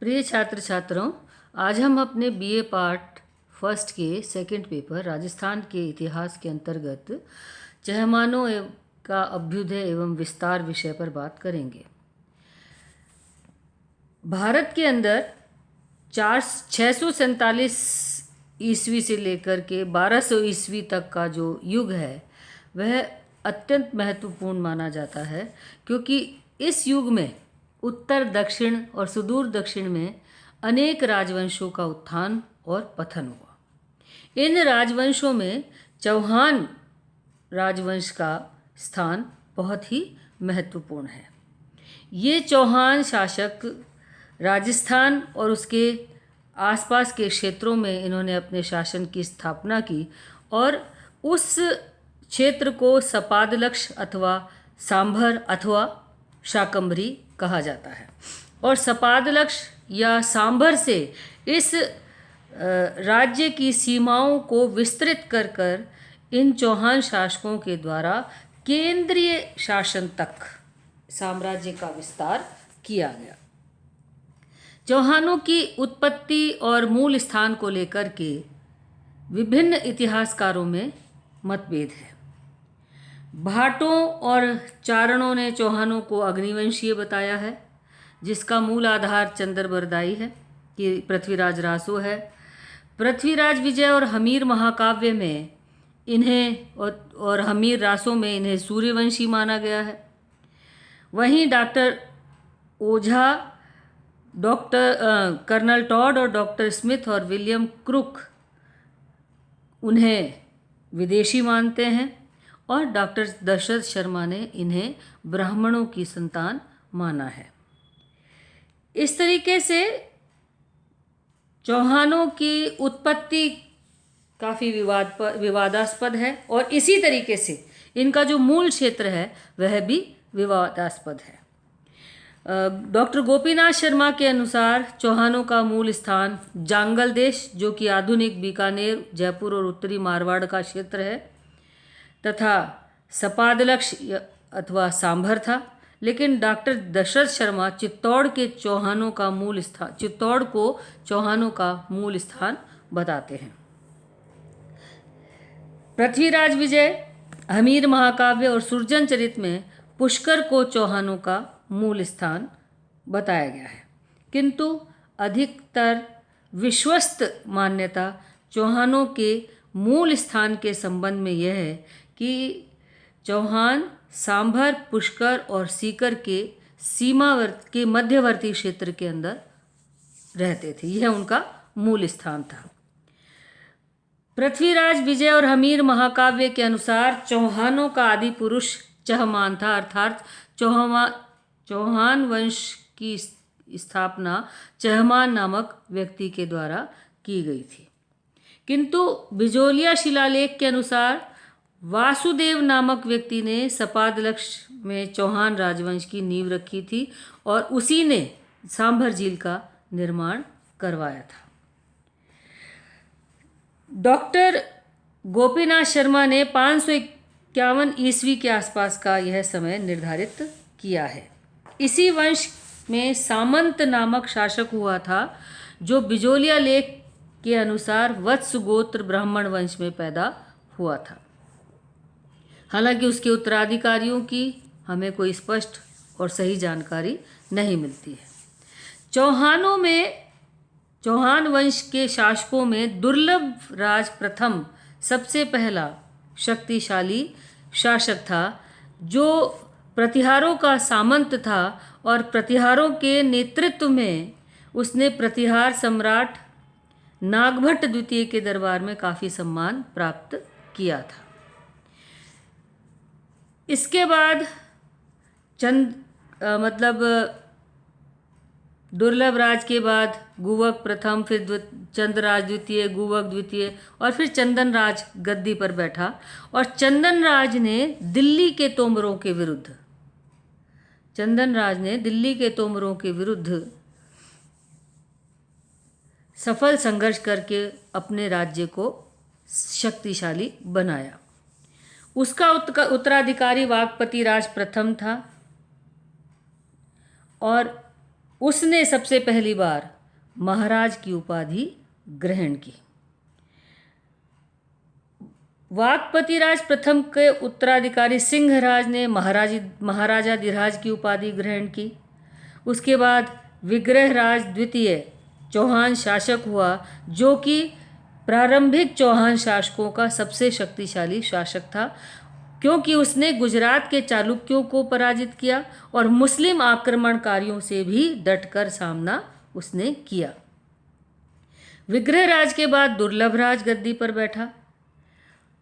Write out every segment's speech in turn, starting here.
प्रिय छात्र छात्राओं, आज हम अपने बीए पार्ट फर्स्ट के सेकंड पेपर राजस्थान के इतिहास के अंतर्गत का अभ्युदय एवं विस्तार विषय पर बात करेंगे। भारत के अंदर 647 ईस्वी से लेकर के 1200 ईस्वी तक का जो युग है वह अत्यंत महत्वपूर्ण माना जाता है, क्योंकि इस युग में उत्तर दक्षिण और सुदूर दक्षिण में अनेक राजवंशों का उत्थान और पतन हुआ। इन राजवंशों में चौहान राजवंश का स्थान बहुत ही महत्वपूर्ण है। ये चौहान शासक राजस्थान और उसके आसपास के क्षेत्रों में इन्होंने अपने शासन की स्थापना की और उस क्षेत्र को सपादलक्ष अथवा सांभर अथवा शाकंभरी कहा जाता है। और सपादलक्ष या सांभर से इस राज्य की सीमाओं को विस्तृत कर कर इन चौहान शासकों के द्वारा केंद्रीय शासन तक साम्राज्य का विस्तार किया गया। चौहानों की उत्पत्ति और मूल स्थान को लेकर के विभिन्न इतिहासकारों में मतभेद है। भाटों और चारणों ने चौहानों को अग्निवंशीय बताया है, जिसका मूल आधार चंद्रबरदाई है कि पृथ्वीराज रासो है। पृथ्वीराज विजय और हमीर महाकाव्य में इन्हें और हमीर रासो में इन्हें सूर्यवंशी माना गया है। वहीं डॉक्टर ओझा, कर्नल टॉड और डॉक्टर स्मिथ और विलियम क्रुक उन्हें विदेशी मानते हैं और डॉक्टर दशरथ शर्मा ने इन्हें ब्राह्मणों की संतान माना है। इस तरीके से चौहानों की उत्पत्ति काफ़ी विवादास्पद है और इसी तरीके से इनका जो मूल क्षेत्र है वह भी विवादास्पद है। डॉक्टर गोपीनाथ शर्मा के अनुसार चौहानों का मूल स्थान जांगल देश, जो कि आधुनिक बीकानेर, जयपुर और उत्तरी मारवाड़ का क्षेत्र है, तथा सपादलक्ष अथवा सांभर था। लेकिन डॉक्टर दशरथ शर्मा चित्तौड़ को चौहानों का मूल स्थान बताते हैं। पृथ्वीराज विजय, हमीर महाकाव्य और सुरजन चरित में पुष्कर को चौहानों का मूल स्थान बताया गया है, किंतु अधिकतर विश्वस्त मान्यता चौहानों के मूल स्थान के संबंध में यह है कि चौहान सांभर, पुष्कर और सीकर के सीमावर्ती के मध्यवर्ती क्षेत्र के अंदर रहते थे। यह उनका मूल स्थान था। पृथ्वीराज विजय और हमीर महाकाव्य के अनुसार चौहानों का आदि पुरुष चहमान था, अर्थात चौहान वंश की स्थापना चहमान नामक व्यक्ति के द्वारा की गई थी। किंतु बिजोलिया शिलालेख के अनुसार वासुदेव नामक व्यक्ति ने सपादलक्ष में चौहान राजवंश की नींव रखी थी और उसी ने सांभर झील का निर्माण करवाया था। डॉक्टर गोपीनाथ शर्मा ने 551 ईस्वी के आसपास का यह समय निर्धारित किया है। इसी वंश में सामंत नामक शासक हुआ था, जो बिजोलिया लेख के अनुसार वत्स गोत्र ब्राह्मण वंश में पैदा हुआ था। हालांकि उसके उत्तराधिकारियों की हमें कोई स्पष्ट और सही जानकारी नहीं मिलती है। चौहान वंश के शासकों में दुर्लभ राज प्रथम सबसे पहला शक्तिशाली शासक था, जो प्रतिहारों का सामंत था और प्रतिहारों के नेतृत्व में उसने प्रतिहार सम्राट नागभट्ट द्वितीय के दरबार में काफ़ी सम्मान प्राप्त किया था। इसके बाद दुर्लभ राज के बाद गुवक प्रथम, फिर चंद्रराज द्वितीय, गुवक द्वितीय और फिर चंदन राज गद्दी पर बैठा और चंदन राज ने दिल्ली के तोमरों के विरुद्ध सफल संघर्ष करके अपने राज्य को शक्तिशाली बनाया। उसका उत्तराधिकारी वागपति राज प्रथम था और उसने सबसे पहली बार महाराज की उपाधि ग्रहण की। वाकपति राज प्रथम के उत्तराधिकारी सिंहराज ने महाराजाधिराज की उपाधि ग्रहण की। उसके बाद विग्रहराज द्वितीय चौहान शासक हुआ, जो कि प्रारंभिक चौहान शासकों का सबसे शक्तिशाली शासक था, क्योंकि उसने गुजरात के चालुक्यों को पराजित किया और मुस्लिम आक्रमणकारियों से भी डटकर सामना उसने किया। विग्रहराज के बाद दुर्लभराज गद्दी पर बैठा,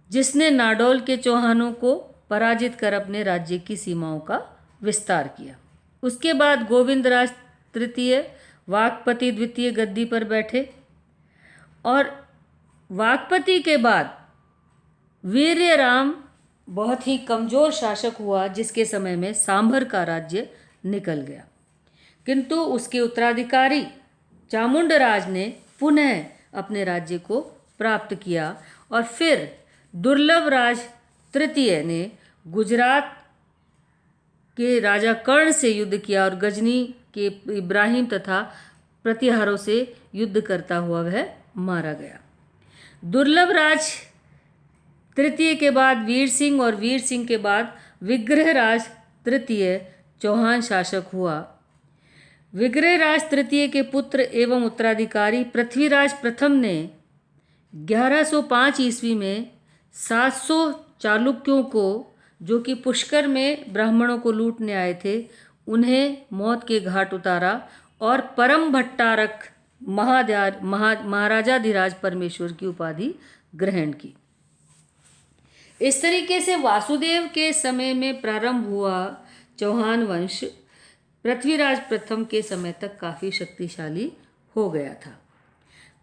जिसने नाडौल के चौहानों को पराजित कर अपने राज्य की सीमाओं का विस्तार किया। उसके बाद गोविंदराज तृतीय वाकपति द्वितीय गद्दी पर बैठे और वाकपति के बाद वीर्यराम बहुत ही कमज़ोर शासक हुआ, जिसके समय में सांभर का राज्य निकल गया। किंतु उसके उत्तराधिकारी चामुंडराज ने पुनः अपने राज्य को प्राप्त किया और फिर दुर्लभराज तृतीय ने गुजरात के राजा कर्ण से युद्ध किया और गजनी के इब्राहिम तथा प्रतिहारों से युद्ध करता हुआ वह मारा गया। दुर्लभराज तृतीय के बाद वीर सिंह और वीर सिंह के बाद विग्रहराज तृतीय चौहान शासक हुआ। विग्रहराज तृतीय के पुत्र एवं उत्तराधिकारी पृथ्वीराज प्रथम ने 1105 ईस्वी में 700 चालुक्यों को, जो कि पुष्कर में ब्राह्मणों को लूटने आए थे, उन्हें मौत के घाट उतारा और परम भट्टारक महाराजाधिराज परमेश्वर की उपाधि ग्रहण की। इस तरीके से वासुदेव के समय में प्रारंभ हुआ चौहान वंश पृथ्वीराज प्रथम के समय तक काफ़ी शक्तिशाली हो गया था।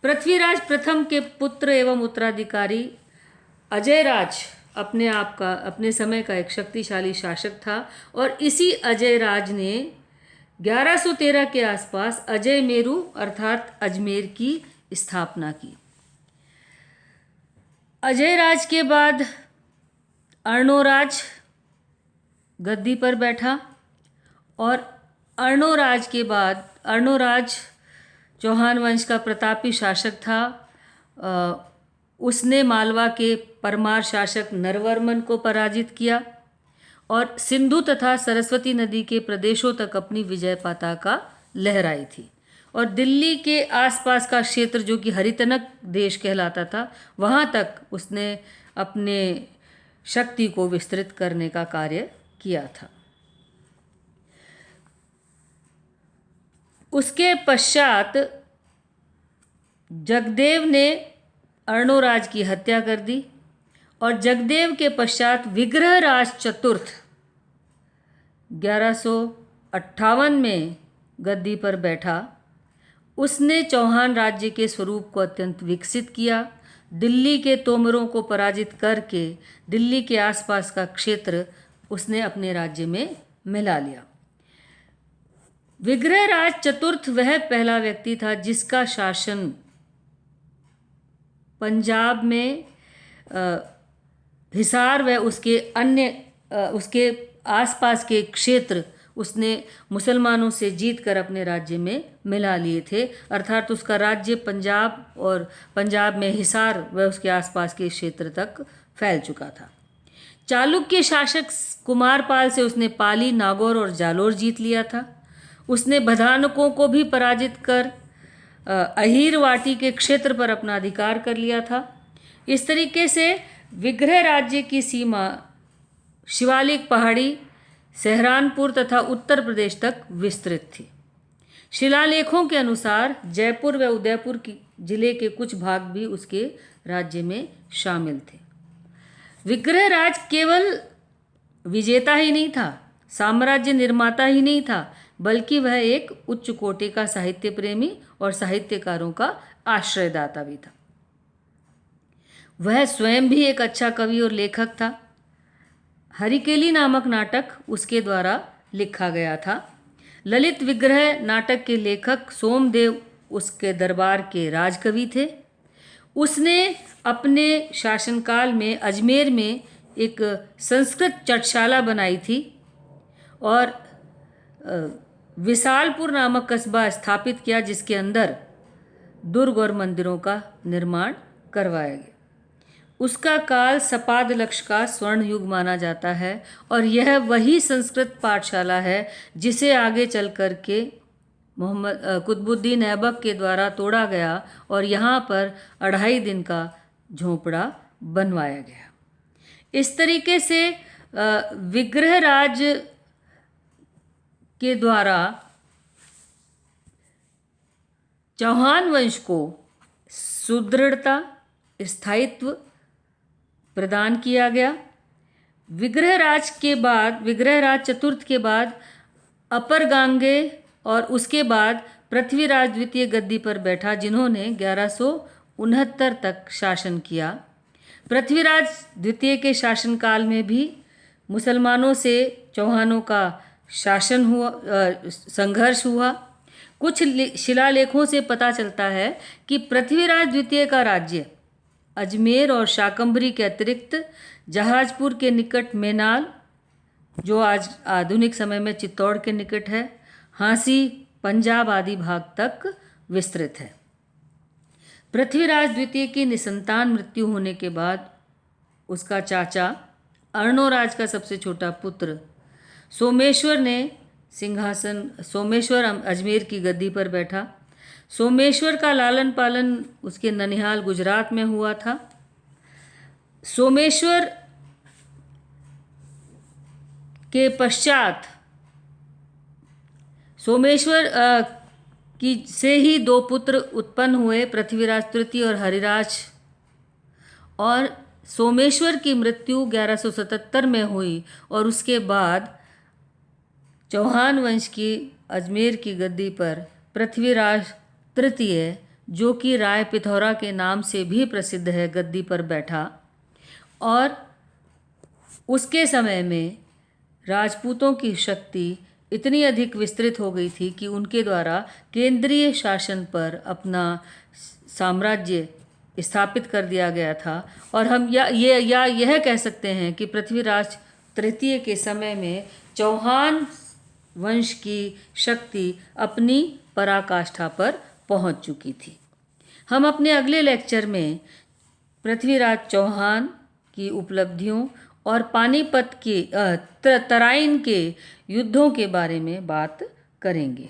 पृथ्वीराज प्रथम के पुत्र एवं उत्तराधिकारी अजयराज अपने समय का एक शक्तिशाली शासक था और इसी अजयराज ने 1113 के आसपास अजय मेरू अर्थात अजमेर की स्थापना की। अजयराज के बाद अर्णोराज गद्दी पर बैठा और अर्णोराज के बाद अर्णोराज चौहान वंश का प्रतापी शासक था। उसने मालवा के परमार शासक नरवर्मन को पराजित किया और सिंधु तथा सरस्वती नदी के प्रदेशों तक अपनी विजय पताका लहराई थी और दिल्ली के आसपास का क्षेत्र, जो कि हरितनक देश कहलाता था, वहाँ तक उसने अपने शक्ति को विस्तृत करने का कार्य किया था। उसके पश्चात जगदेव ने अर्णोराज की हत्या कर दी और जगदेव के पश्चात विग्रहराज चतुर्थ 1158 में गद्दी पर बैठा। उसने चौहान राज्य के स्वरूप को अत्यंत विकसित किया। दिल्ली के तोमरों को पराजित करके दिल्ली के आसपास का क्षेत्र उसने अपने राज्य में मिला लिया। विग्रहराज चतुर्थ वह पहला व्यक्ति था जिसका शासन पंजाब में हिसार व उसके आसपास के क्षेत्र उसने मुसलमानों से जीतकर अपने राज्य में मिला लिए थे। अर्थात उसका राज्य पंजाब और पंजाब में हिसार व उसके आसपास के क्षेत्र तक फैल चुका था। चालुक्य शासक कुमारपाल से उसने पाली, नागौर और जालोर जीत लिया था। उसने बधानकों को भी पराजित कर अहीरवाटी के क्षेत्र पर अपना अधिकार कर लिया था। इस तरीके से विग्रह राज्य की सीमा शिवालिक पहाड़ी, सहारनपुर तथा उत्तर प्रदेश तक विस्तृत थी। शिलालेखों के अनुसार जयपुर व उदयपुर जिले के कुछ भाग भी उसके राज्य में शामिल थे। विग्रहराज केवल विजेता ही नहीं था, साम्राज्य निर्माता ही नहीं था, बल्कि वह एक उच्च कोटि का साहित्य प्रेमी और साहित्यकारों का आश्रयदाता भी था। वह स्वयं भी एक अच्छा कवि और लेखक था। हरिकेली नामक नाटक उसके द्वारा लिखा गया था। ललित विग्रह नाटक के लेखक सोमदेव उसके दरबार के राजकवि थे। उसने अपने शासनकाल में अजमेर में एक संस्कृत चटशाला बनाई थी और विशालपुर नामक कस्बा स्थापित किया, जिसके अंदर दुर्ग और मंदिरों का निर्माण करवाया गया। उसका काल सपादलक्ष का स्वर्ण युग माना जाता है और यह वही संस्कृत पाठशाला है जिसे आगे चल कर के कुतुबुद्दीन ऐबक के द्वारा तोड़ा गया और यहाँ पर 2.5 दिन का झोंपड़ा बनवाया गया। इस तरीके से विग्रहराज के द्वारा चौहान वंश को सुदृढ़ता, स्थायित्व प्रदान किया गया। विग्रहराज चतुर्थ के बाद अपर गांगे और उसके बाद पृथ्वीराज द्वितीय गद्दी पर बैठा, जिन्होंने 1169 तक शासन किया। पृथ्वीराज द्वितीय के शासनकाल में भी मुसलमानों से चौहानों का संघर्ष हुआ। कुछ शिलालेखों से पता चलता है कि पृथ्वीराज द्वितीय का राज्य अजमेर और शाकंभरी के अतिरिक्त जहाजपुर के निकट मेनाल, जो आज आधुनिक समय में चित्तौड़ के निकट है, हांसी, पंजाब आदि भाग तक विस्तृत है। पृथ्वीराज द्वितीय की निसंतान मृत्यु होने के बाद उसका चाचा अर्णोराज का सबसे छोटा पुत्र सोमेश्वर अजमेर की गद्दी पर बैठा। सोमेश्वर का लालन पालन उसके ननिहाल गुजरात में हुआ था। सोमेश्वर के पश्चात से ही 2 पुत्र उत्पन्न हुए, पृथ्वीराज तृतीय और हरिराज, और सोमेश्वर की मृत्यु 1177 में हुई और उसके बाद चौहान वंश की अजमेर की गद्दी पर पृथ्वीराज तृतीय, जो कि राय पिथौरा के नाम से भी प्रसिद्ध है, गद्दी पर बैठा। और उसके समय में राजपूतों की शक्ति इतनी अधिक विस्तृत हो गई थी कि उनके द्वारा केंद्रीय शासन पर अपना साम्राज्य स्थापित कर दिया गया था। और हम यह कह सकते हैं कि पृथ्वीराज तृतीय के समय में चौहान वंश की शक्ति अपनी पराकाष्ठा पर पहुंच चुकी थी। हम अपने अगले लेक्चर में पृथ्वीराज चौहान की उपलब्धियों और पानीपत के तराइन के युद्धों के बारे में बात करेंगे।